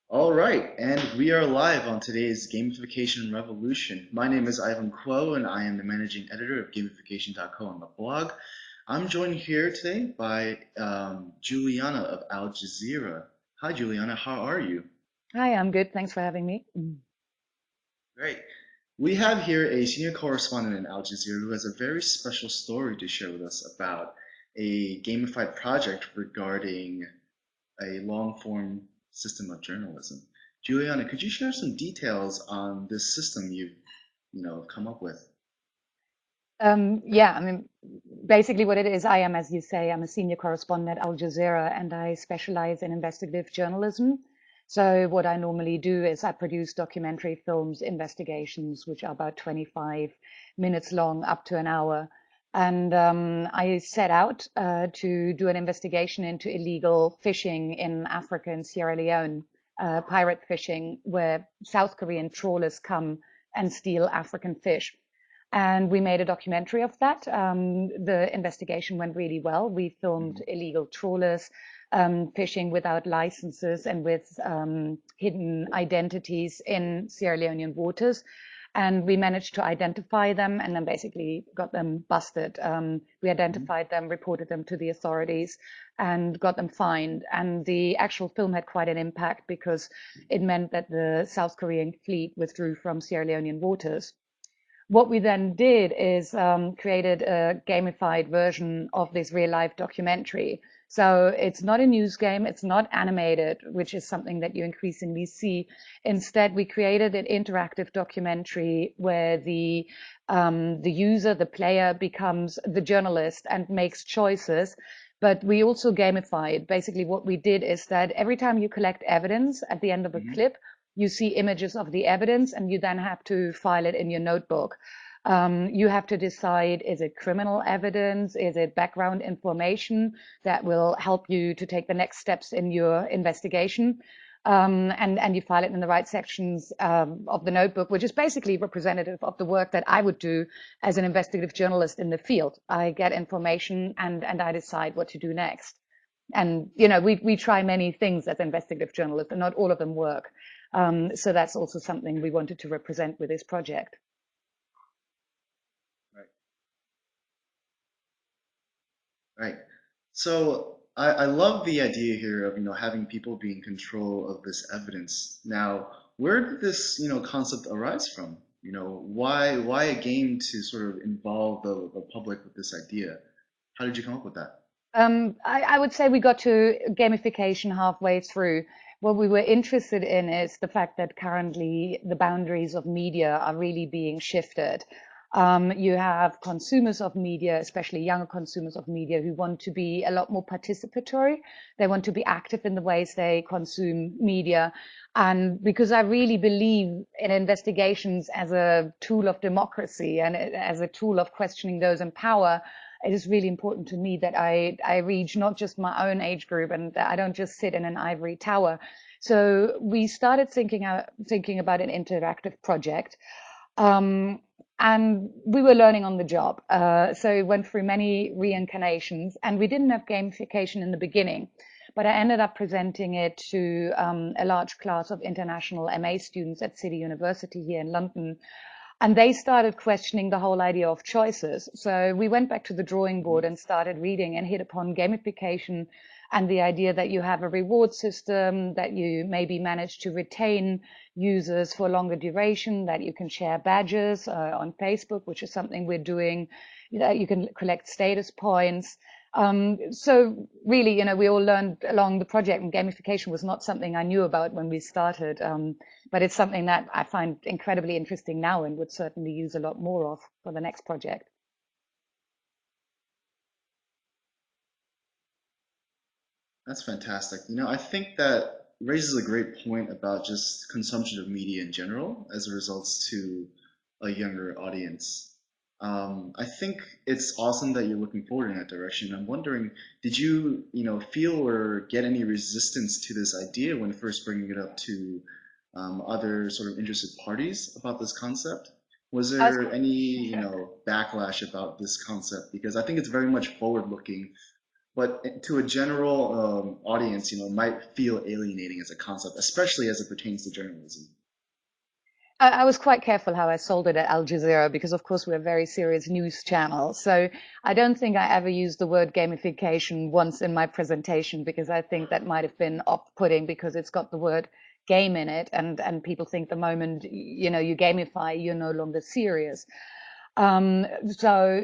All right, and we are live on today's Gamification Revolution. My name is Ivan Kuo, and I am the managing editor of Gamification.co on the blog. I'm joined here today by Juliana of Al Jazeera. Hi, Juliana, how are you? Hi, I'm good. Thanks for having me. Great. We have here a senior correspondent in Al Jazeera who has a very special story to share with us about a gamified project regarding a long-form system of journalism. Juliana, could you share some details on this system you've come up with? Yeah, I mean, basically what it is, I am, as you say, I'm a senior correspondent at Al Jazeera and I specialize in investigative journalism. So what I normally do is I produce documentary films, investigations, which are about 25 minutes long, up to an hour. And I set out to do an investigation into illegal fishing in Africa and Sierra Leone, pirate fishing, where South Korean trawlers come and steal African fish. And we made a documentary of that. The investigation went really well. We filmed Mhm. illegal trawlers fishing without licenses and with hidden identities in Sierra Leonean waters. And we managed to identify them and then basically got them busted. We Mhm. identified them, reported them to the authorities, and got them fined. And the actual film had quite an impact because it meant that the South Korean fleet withdrew from Sierra Leonean waters. What we then did is created a gamified version of this real life documentary. So it's not a news game, it's not animated, which is something that you increasingly see. Instead, we created an interactive documentary where the user, the player, becomes the journalist and makes choices. But we also gamify it. Basically, what we did is that every time you collect evidence at the end of a Mhm. clip, you see images of the evidence and you then have to file it in your notebook. You have to decide, is it criminal evidence? Is it background information that will help you to take the next steps in your investigation? And you file it in the right sections of the notebook, which is basically representative of the work that I would do as an investigative journalist in the field. I get information and I decide what to do next. And we try many things as investigative journalists, and not all of them work. So that's also something we wanted to represent with this project. Right, right. So I love the idea here of having people be in control of this evidence. Now, where did this concept arise from? Why a game to sort of involve the public with this idea? How did you come up with that? I would say we got to gamification halfway through. What we were interested in is the fact that currently the boundaries of media are really being shifted. You have consumers of media, especially younger consumers of media, who want to be a lot more participatory. They want to be active in the ways they consume media. And because I really believe in investigations as a tool of democracy and as a tool of questioning those in power, it is really important to me that I reach not just my own age group and that I don't just sit in an ivory tower. So we started thinking about an interactive project. Um, and we were learning on the job. So we went through many reincarnations and we didn't have gamification in the beginning, but I ended up presenting it to a large class of international MA students at City University here in London, and they started questioning the whole idea of choices. So we went back to the drawing board Mhm. and started reading and hit upon gamification and the idea that you have a reward system, that you maybe manage to retain users for longer duration, that you can share badges on Facebook, which is something we're doing. You can collect status points. So really, we all learned along the project, and gamification was not something I knew about when we started. But it's something that I find incredibly interesting now and would certainly use a lot more of for the next project. That's fantastic. I think that raises a great point about just consumption of media in general as it results to a younger audience. I think it's awesome that you're looking forward in that direction. I'm wondering, did you feel or get any resistance to this idea when first bringing it up to other sort of interested parties about this concept? Was As there any backlash about this concept? Because I think it's very much forward-looking but to a general audience, it might feel alienating as a concept, especially as it pertains to journalism. I was quite careful how I sold it at Al Jazeera because, of course, we're a very serious news channel. So I don't think I ever used the word gamification once in my presentation because I think that might have been off-putting because it's got the word game in it, and people think the moment you gamify, you're no longer serious. So,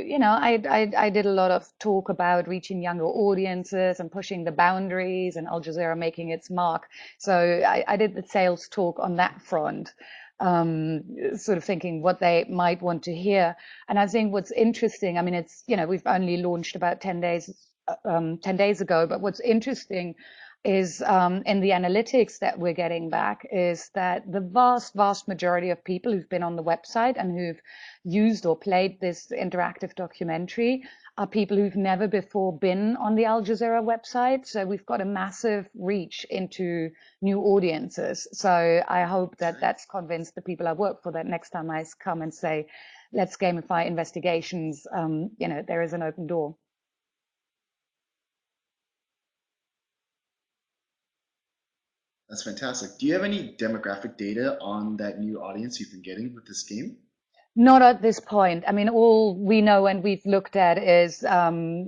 I did a lot of talk about reaching younger audiences and pushing the boundaries and Al Jazeera making its mark. So I did the sales talk on that front, sort of thinking what they might want to hear. And I think what's interesting, I mean, we've only launched about 10 days ago, but what's interesting is in the analytics that we're getting back is that the vast majority of people who've been on the website and who've used or played this interactive documentary are people who've never before been on the Al Jazeera website. So we've got a massive reach into new audiences. So I hope That's that great. that's convinced the people I work for that next time I come and say, let's gamify investigations, there is an open door. That's fantastic. Do you have any demographic data on that new audience you've been getting with this game? Not at this point. I mean, all we know and we've looked at is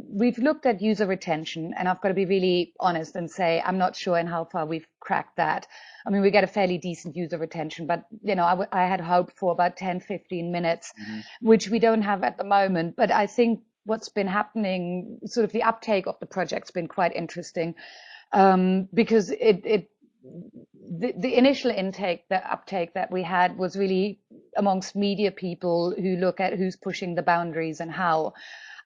we've looked at user retention, and I've got to be really honest and say I'm not sure in how far we've cracked that. I mean, we get a fairly decent user retention, but I had hoped for about 10, 15 minutes, Hmm. which we don't have at the moment. But I think what's been happening, sort of the uptake of the project's been quite interesting, because the initial intake, the uptake that we had was really amongst media people who look at who's pushing the boundaries and how.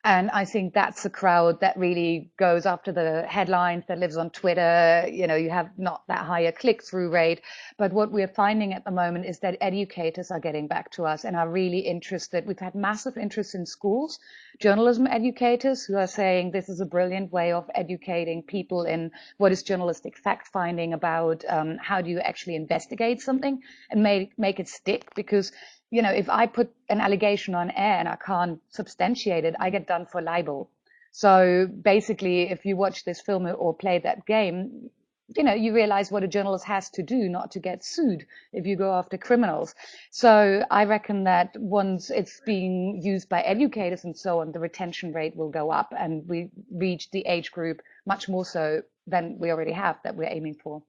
And I think that's a crowd that really goes after the headlines, that lives on Twitter. You have not that high a click-through rate. But what we're finding at the moment is that educators are getting back to us and are really interested. We've had massive interest in schools, journalism educators who are saying this is a brilliant way of educating people in what is journalistic fact finding about how do you actually investigate something and make it stick. Because if I put an allegation on air and I can't substantiate it, I get done for libel. So basically, if you watch this film or play that game, you realize what a journalist has to do not to get sued if you go after criminals. So I reckon that once it's being used by educators and so on, the retention rate will go up and we reach the age group much more so than we already have that we're aiming for.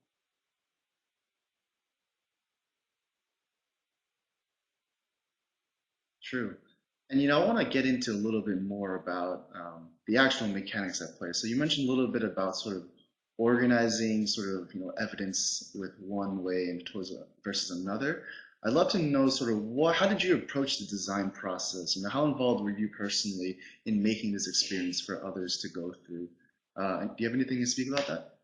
True. And I want to get into a little bit more about the actual mechanics at play. So you mentioned a little bit about sort of organizing sort of evidence with one way and towards versus another. I'd love to know sort of how did you approach the design process? How involved were you personally in making this experience for others to go through? And do you have anything to speak about that?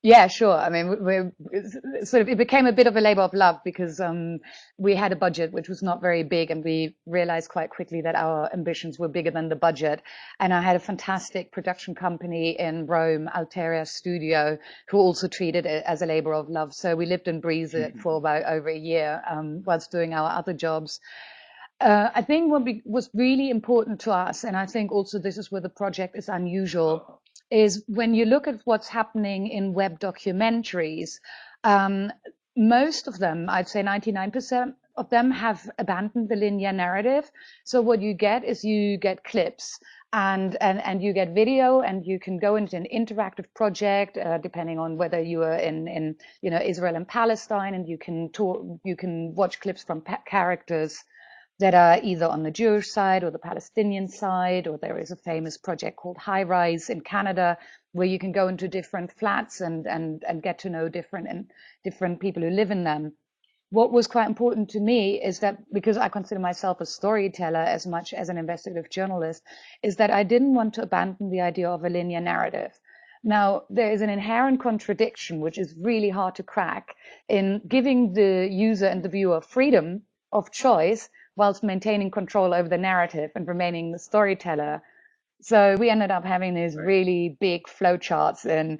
Yeah, sure. I mean, it became a bit of a labor of love because we had a budget which was not very big, and we realized quite quickly that our ambitions were bigger than the budget. And I had a fantastic production company in Rome, Alteria Studio, who also treated it as a labor of love. So we lived and breathed it for about over a year whilst doing our other jobs. I think was really important to us, and I think also this is where the project is unusual, is when you look at what's happening in web documentaries, um, most of them, I'd say 99% of them, have abandoned the linear narrative. So what you get is you get clips. And you get video, and you can go into an interactive project, depending on whether you are in Israel and Palestine, and you can watch clips from characters that are either on the Jewish side or the Palestinian side, or there is a famous project called High Rise in Canada where you can go into different flats and get to know different people who live in them. What was quite important to me is that, because I consider myself a storyteller as much as an investigative journalist, is that I didn't want to abandon the idea of a linear narrative. Now, there is an inherent contradiction, which is really hard to crack, in giving the user and the viewer freedom of choice whilst maintaining control over the narrative and remaining the storyteller. So we ended up having these Right. really big flowcharts, and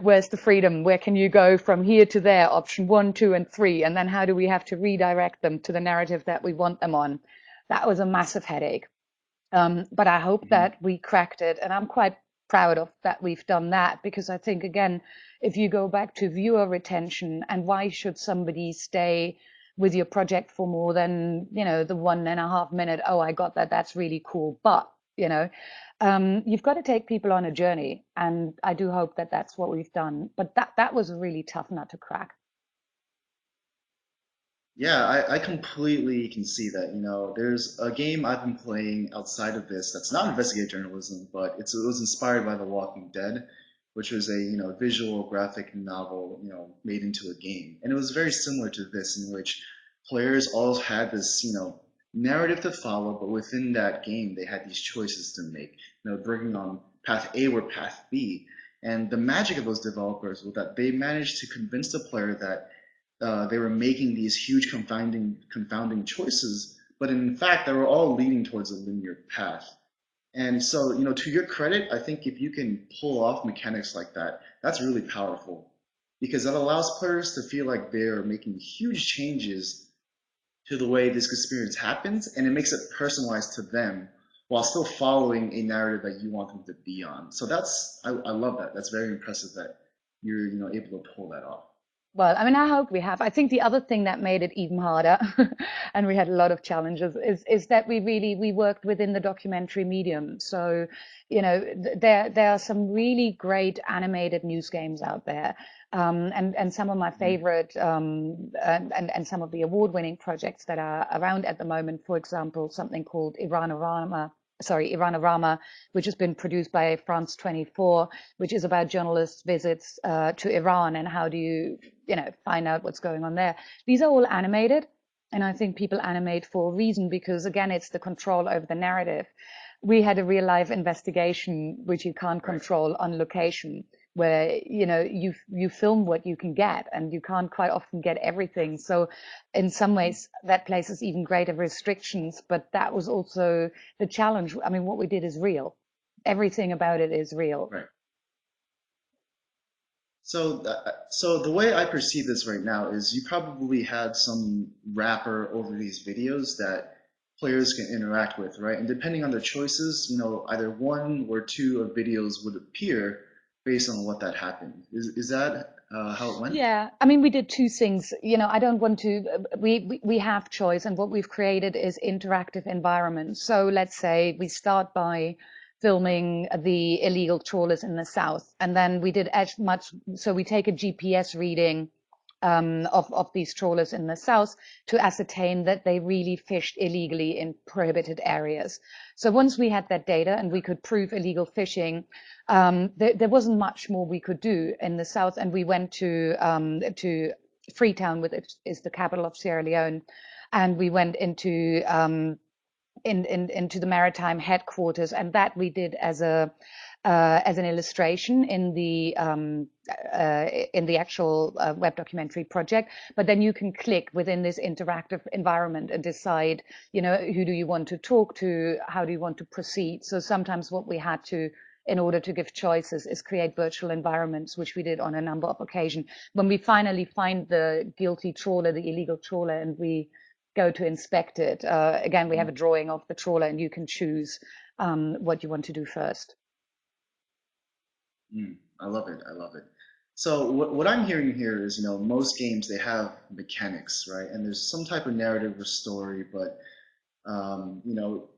where's the freedom? Where can you go from here to there? Option one, two, and three, and then how do we have to redirect them to the narrative that we want them on? That was a massive headache. But I hope Mhm. that we cracked it, and I'm quite proud of that we've done that, because I think, again, if you go back to viewer retention and why should somebody stay with your project for more than, the 1.5 minute, oh, I got that, that's really cool. But, you've got to take people on a journey. And I do hope that that's what we've done. But that was a really tough nut to crack. Yeah, I completely can see that. There's a game I've been playing outside of this that's not investigative journalism, but it was inspired by The Walking Dead, which was a, visual graphic novel, made into a game. And it was very similar to this, in which players all had this, narrative to follow, but within that game, they had these choices to make, bringing on path A or path B. And the magic of those developers was that they managed to convince the player that they were making these huge confounding choices, but in fact they were all leading towards a linear path. And so, to your credit, I think if you can pull off mechanics like that, that's really powerful because that allows players to feel like they're making huge changes to the way this experience happens, and it makes it personalized to them while still following a narrative that you want them to be on. So I love that. That's very impressive that you're, able to pull that off. Well, I mean, I hope we have. I think the other thing that made it even harder, and we had a lot of challenges, is that we worked within the documentary medium. So, there are some really great animated news games out there, and some of my Mhm. favorite, and some of the award-winning projects that are around at the moment. For example, something called Iran which has been produced by France 24, which is about journalists' visits to Iran and how do you find out what's going on there. These are all animated, and I think people animate for a reason because, again, it's the control over the narrative. We had a real life investigation which you can't Right. control on location, where you film what you can get, and you can't quite often get everything. So in some Mhm. ways that places even greater restrictions, but that was also the challenge. I mean, what we did is real. Everything about it is real. Right. So the way I perceive this right now is you probably had some wrapper over these videos that players can interact with, right? And depending on their choices, either one or two of videos would appear based on what that happened. Is that how it went? Yeah, I mean, we did two things. I don't want to. We have choice, and what we've created is interactive environments. So let's say we start by filming the illegal trawlers in the south, and then we did as much. So we take a GPS reading of these trawlers in the south to ascertain that they really fished illegally in prohibited areas. So once we had that data and we could prove illegal fishing, there wasn't much more we could do in the south, and we went to Freetown, which is the capital of Sierra Leone, and we went into the maritime headquarters, and that we did as an illustration in the actual web documentary project. But then you can click within this interactive environment and decide, who do you want to talk to, how do you want to proceed. So sometimes what we had to, in order to give choices, is create virtual environments, which we did on a number of occasions. When we finally find the guilty trawler, the illegal trawler, and we go to inspect it, again, we have a drawing of the trawler, and you can choose what you want to do first. I love it. I love it. So what I'm hearing here is, most games they have mechanics, right? And there's some type of narrative or story, but you know,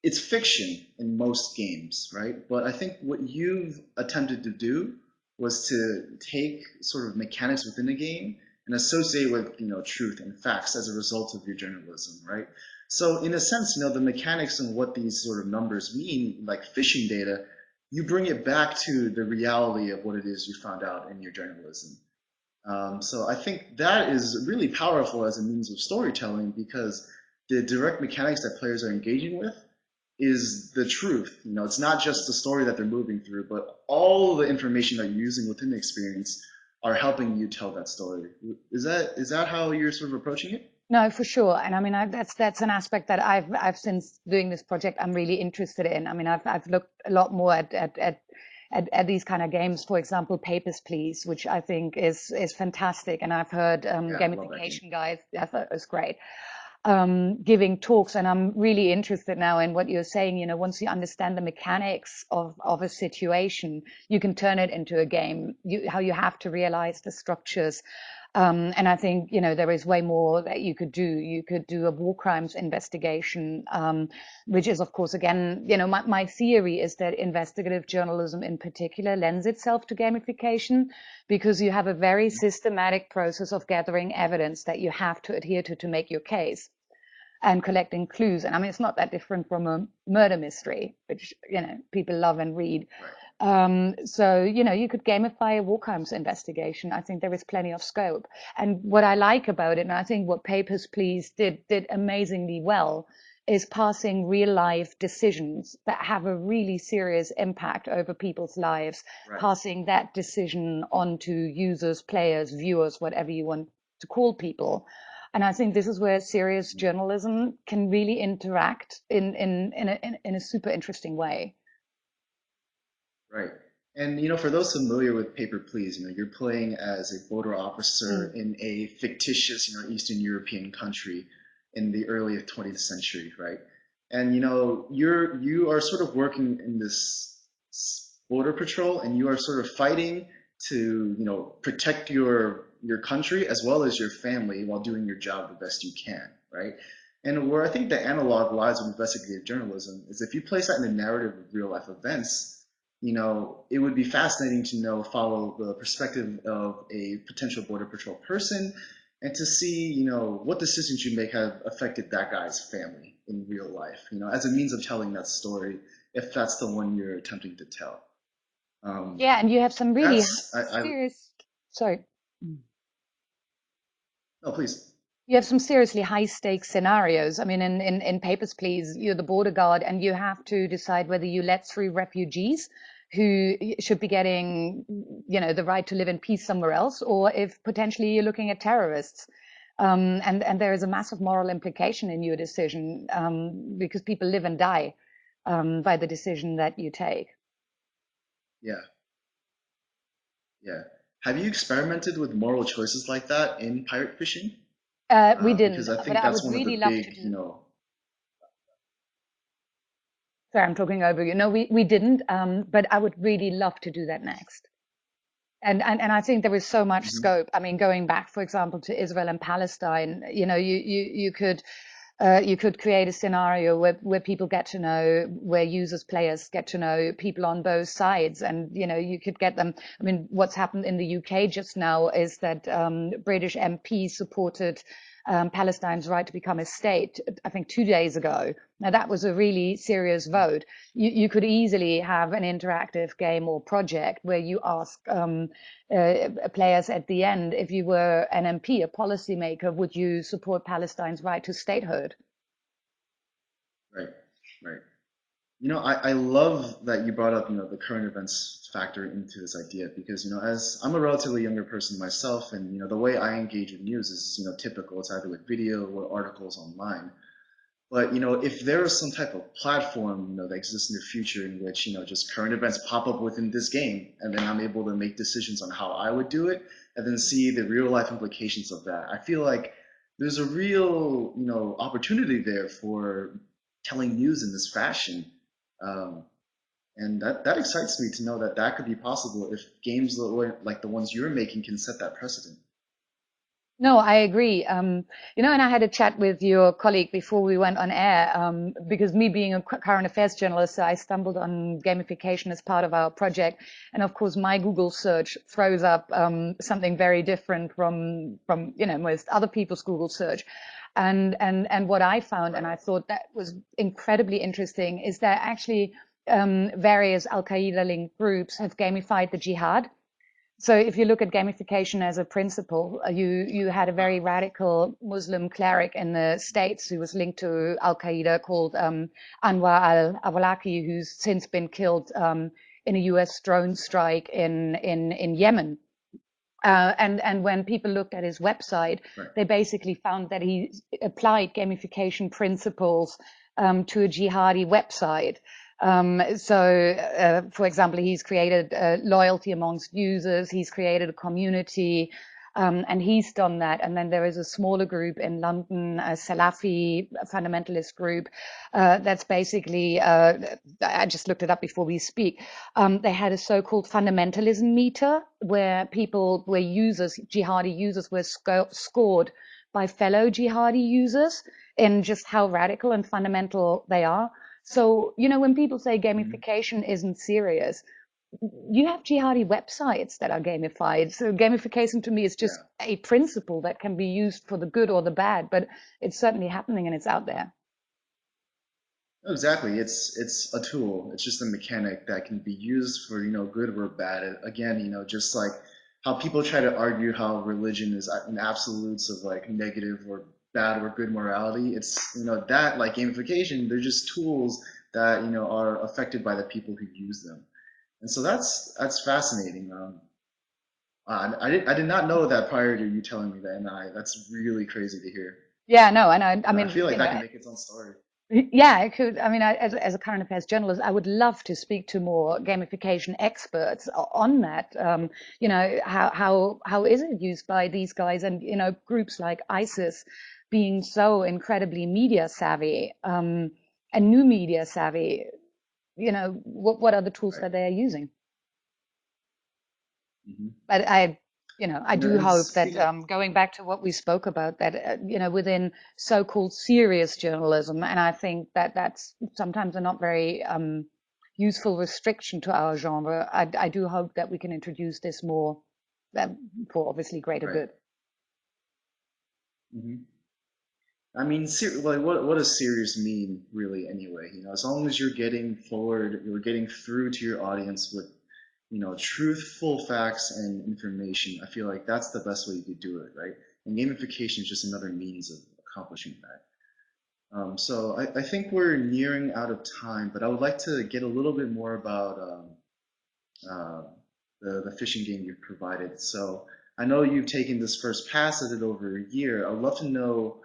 it's fiction in most games, right? But I think what you've attempted to do was to take sort of mechanics within the game and associate with, truth and facts as a result of your journalism, right? So in a sense, the mechanics and what these sort of numbers mean, like phishing data, you bring it back to the reality of what it is you found out in your journalism. So I think that is really powerful as a means of storytelling because the direct mechanics that players are engaging with is the truth. It's not just the story that they're moving through, but all the information that you're using within the experience are helping you tell that story. Is that how you're sort of approaching it? No, for sure. And I mean, that's an aspect that I've since doing this project, I'm really interested in. I mean, I've looked a lot more at these kind of games. For example, Papers, Please, which I think is fantastic. And I've heard Yeah, I love that game. gamification guys. I thought it was great. giving talks. And I'm really interested now in what you're saying. You know, once you understand the mechanics of a situation, you can turn it into a game. How you have to realize the structures. And I think, you know, there is way more that you could do. You could do a war crimes investigation, which is, of course, again, you know, my theory is that investigative journalism in particular lends itself to gamification because you have a very systematic process of gathering evidence that you have to adhere to make your case and collecting clues. And I mean, it's not that different from a murder mystery, which, you know, people love and read. Right. So, you know, you could gamify a war crimes investigation. I think there is plenty of scope. And what I like about it, and I think what Papers, Please did amazingly well, is passing real life decisions that have a really serious impact over people's lives, Right. passing that decision on to users, players, viewers, whatever you want to call people. And I think this is where serious journalism can really interact in a super interesting way. Right. And for those familiar with Paper Please, you're playing as a border officer Mm. in a fictitious, Eastern European country in the early 20th century, right? And you are sort of working in this border patrol, and you are sort of fighting to, protect your country as well as your family while doing your job the best you can, right? And where I think the analog lies with investigative journalism is if you place that in the narrative of real life events, it would be fascinating to follow the perspective of a potential border patrol person and to see, what decisions you make have affected that guy's family in real life, as a means of telling that story, if that's the one you're attempting to tell. Um, Yeah, and you have some really I serious, sorry, no, please. you have some seriously high stakes scenarios. I mean, in Papers, Please, you're the border guard and you have to decide whether you let through refugees who should be getting, you know, the right to live in peace somewhere else, or if potentially you're looking at terrorists. And there is a massive moral implication in your decision, because people live and die, by the decision that you take. Yeah, yeah. Have you experimented with moral choices like that in pirate fishing? We didn't, Because I but think I that's would one of the really love to big, do. Sorry, I'm talking over you. No, we didn't, but I would really love to do that next. And I think there is so much Mhm. scope. I mean, going back, for example, to Israel and Palestine, you know, you could create a scenario where people get to know, where users, players get to know people on both sides, and you know, you could get them. I mean, what's happened in the UK just now is that British MPs supported Palestine's right to become a state, I think 2 days ago. Now, that was a really serious vote. You could easily have an interactive game or project where you ask players at the end, if you were an MP, a policymaker, would you support Palestine's right to statehood? Right, right. I love that you brought up, the current events factor into this idea because, as I'm a relatively younger person myself, and, the way I engage with news is, typical. It's either with video or articles online. But, if there is some type of platform, that exists in the future in which, just current events pop up within this game, and then I'm able to make decisions on how I would do it, and then see the real life implications of that. I feel like there's a real, opportunity there for telling news in this fashion. Um, and that excites me to know that that could be possible if games like the ones you're making can set that precedent. No, I agree. You know, and I had a chat with your colleague before we went on air, because me being a current affairs journalist, I stumbled on gamification as part of our project. And of course, my Google search throws up something very different from you know most other people's Google search. And what I found, and Right, I thought that was incredibly interesting, is that actually various Al Qaeda linked groups have gamified the jihad. So if you look at gamification as a principle, you had a very radical Muslim cleric in the States who was linked to Al Qaeda called Anwar al-Awlaki, who's since been killed in a U.S. drone strike in Yemen. And when people looked at his website, right, they basically found that he applied gamification principles to a jihadi website. For example, he's created loyalty amongst users. He's created a community. And he's done that. And then there is a smaller group in London, a Salafi fundamentalist group, that's basically, I just looked it up before we speak. They had a so-called fundamentalism meter where where users, jihadi users, were scored by fellow jihadi users in just how radical and fundamental they are. So, when people say Mhm. gamification isn't serious, you have jihadi websites that are gamified. So gamification to me is just Yeah. a principle that can be used for the good or the bad, but it's certainly happening and it's out there. No, exactly. It's a tool. It's just a mechanic that can be used for, good or bad. Again, just like how people try to argue how religion is in absolutes of like negative or bad or good morality. It's, that like gamification, they're just tools that, are affected by the people who use them. And so that's fascinating. I did not know that prior to you telling me that, and that's really crazy to hear. Yeah, no, and I I mean, feel like that can make its own story. yeah, I could. I mean, as a current affairs journalist, I would love to speak to more gamification experts on that. How is it used by these guys and groups like ISIS being so incredibly media savvy and new media savvy? What are the tools Right. that they are using? Hmm. But I do And hope that speaking, going back to what we spoke about, that within so-called serious journalism, and I think that that's sometimes a not very useful restriction to our genre. I do hope that we can introduce this more, for obviously greater right. good. Hmm. I mean, like, what does serious mean, really, anyway? As long as you're getting through to your audience with, truthful facts and information. I feel like that's the best way you could do it, right? And gamification is just another means of accomplishing that. So I think we're nearing out of time, but I would like to get a little bit more about uh, the fishing game you've provided. So I know you've taken this first pass at it over a year. I'd love to know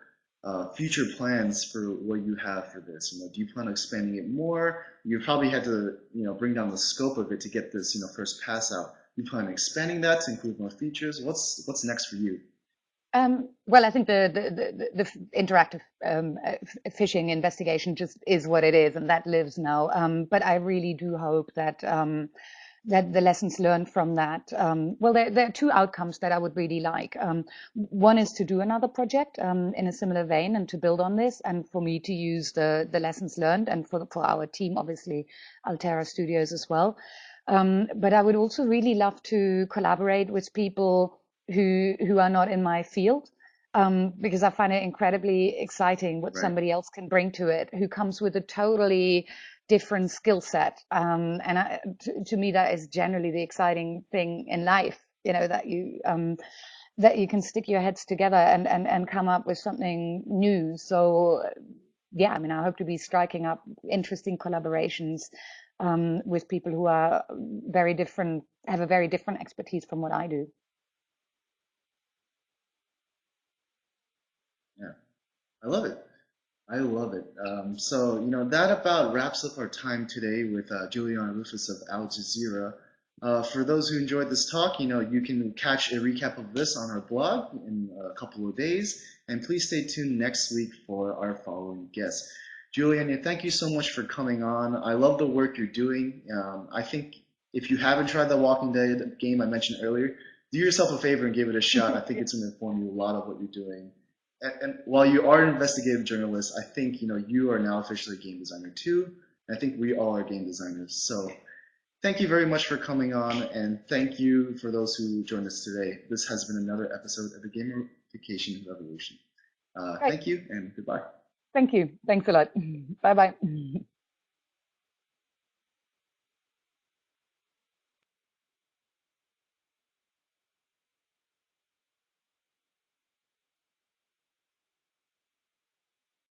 future plans for what you have for this. Do you plan on expanding it more? You probably had to, bring down the scope of it to get this, first pass out. You plan on expanding that to include more features? What's next for you? Well, I think the interactive phishing investigation just is what it is, and that lives now. But I really do hope that that the lessons learned from that. Well, there are two outcomes that I would really like. One is to do another project in a similar vein and to build on this, and for me to use the lessons learned, and for our team, obviously, Altera Studios as well. But I would also really love to collaborate with people who are not in my field. Because I find it incredibly exciting what Right. somebody else can bring to it, who comes with a totally different skill set. To me, that is generally the exciting thing in life, that you can stick your heads together and come up with something new. So, yeah, I mean, I hope to be striking up interesting collaborations with people who are very different, have a very different expertise from what I do. Yeah. I love it. I love it. So, that about wraps up our time today with Juliana Ruhfus of Al Jazeera. For those who enjoyed this talk, you can catch a recap of this on our blog in a couple of days. And please stay tuned next week for our following guest. Juliana, thank you so much for coming on. I love the work you're doing. I think if you haven't tried the Walking Dead game I mentioned earlier, do yourself a favor and give it a shot. I think it's going to inform you a lot of what you're doing. And while you are an investigative journalist, I think you are now officially a game designer too. And I think we all are game designers. So thank you very much for coming on, and thank you for those who joined us today. This has been another episode of the Gamification Revolution. Great. Thank you and goodbye. Thank you. Thanks a lot. Bye bye.